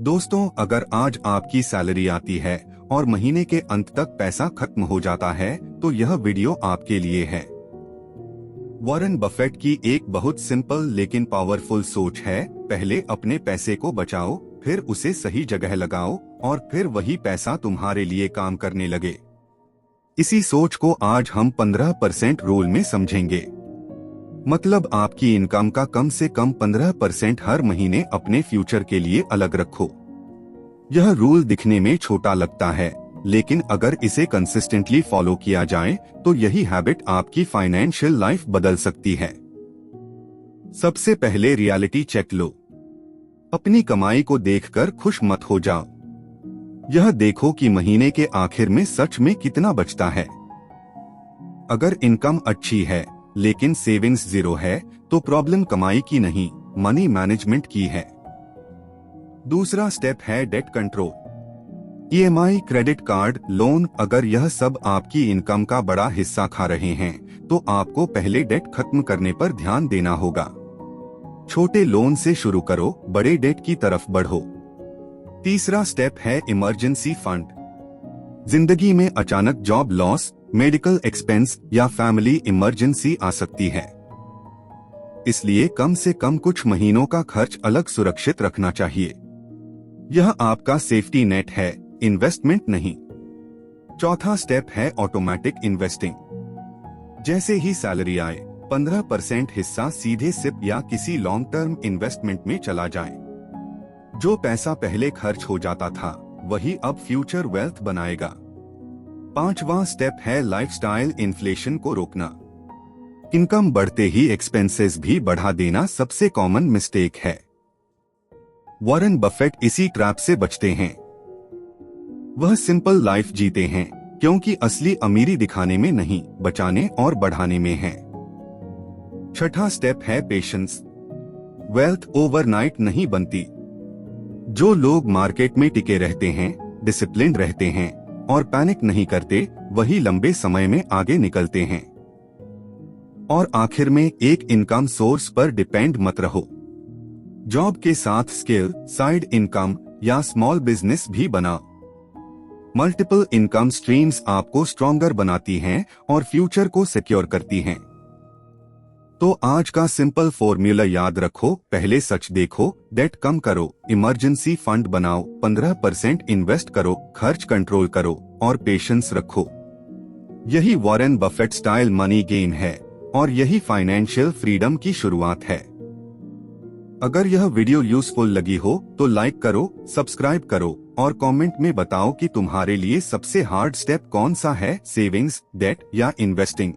दोस्तों, अगर आज आपकी सैलरी आती है और महीने के अंत तक पैसा खत्म हो जाता है तो यह वीडियो आपके लिए है। वॉरेन बफेट की एक बहुत सिंपल लेकिन पावरफुल सोच है, पहले अपने पैसे को बचाओ, फिर उसे सही जगह लगाओ और फिर वही पैसा तुम्हारे लिए काम करने लगे। इसी सोच को आज हम 15% रूल में समझेंगे। मतलब आपकी इनकम का कम से कम 15% हर महीने अपने फ्यूचर के लिए अलग रखो। यह रूल दिखने में छोटा लगता है, लेकिन अगर इसे कंसिस्टेंटली फॉलो किया जाए तो यही हैबिट आपकी फाइनेंशियल लाइफ बदल सकती है। सबसे पहले रियलिटी चेक लो। अपनी कमाई को देखकर खुश मत हो जाओ। यह देखो कि महीने के आखिर में सच में कितना बचता है। अगर इनकम अच्छी है लेकिन सेविंग्स जीरो है तो प्रॉब्लम कमाई की नहीं, मनी मैनेजमेंट की है। दूसरा स्टेप है debt control. EMI, credit card, loan, अगर यह सब आपकी इनकम का बड़ा हिस्सा खा रहे हैं तो आपको पहले डेट खत्म करने पर ध्यान देना होगा। छोटे लोन से शुरू करो, बड़े डेट की तरफ बढ़ो। तीसरा स्टेप है इमरजेंसी फंड। जिंदगी में अचानक जॉब लॉस, मेडिकल एक्सपेंस या फैमिली इमरजेंसी आ सकती है, इसलिए कम से कम कुछ महीनों का खर्च अलग सुरक्षित रखना चाहिए। यह आपका सेफ्टी नेट है, इन्वेस्टमेंट नहीं। चौथा स्टेप है ऑटोमेटिक इन्वेस्टिंग। जैसे ही सैलरी आए 15% हिस्सा सीधे सिप या किसी लॉन्ग टर्म इन्वेस्टमेंट में चला जाए। जो पैसा पहले खर्च हो जाता था वही अब फ्यूचर वेल्थ बनाएगा। पांचवा स्टेप है लाइफस्टाइल इन्फ्लेशन को रोकना। इनकम बढ़ते ही एक्सपेंसेस भी बढ़ा देना सबसे कॉमन मिस्टेक है। वॉरेन बफेट इसी ट्रैप से बचते हैं। वह सिंपल लाइफ जीते हैं क्योंकि असली अमीरी दिखाने में नहीं, बचाने और बढ़ाने में है। छठा स्टेप है पेशेंस। वेल्थ ओवरनाइट नहीं बनती। जो लोग मार्केट में टिके रहते हैं, डिसिप्लिन्ड रहते हैं और पैनिक नहीं करते, वही लंबे समय में आगे निकलते हैं। और आखिर में, एक इनकम सोर्स पर डिपेंड मत रहो। जॉब के साथ स्किल, साइड इनकम या स्मॉल बिजनेस भी बनाओ। मल्टीपल इनकम स्ट्रीम्स आपको स्ट्रॉन्गर बनाती हैं और फ्यूचर को सिक्योर करती हैं। तो आज का सिंपल फॉर्मूला याद रखो, पहले सच देखो, डेट कम करो, इमरजेंसी फंड बनाओ, 15% इन्वेस्ट करो, खर्च कंट्रोल करो और पेशेंस रखो। यही Warren Buffett style money game है और यही फाइनेंशियल फ्रीडम की शुरुआत है। अगर यह वीडियो यूजफुल लगी हो तो लाइक करो, सब्सक्राइब करो और कमेंट में बताओ कि तुम्हारे लिए सबसे हार्ड स्टेप कौन सा है, सेविंग्स, डेट या इन्वेस्टिंग।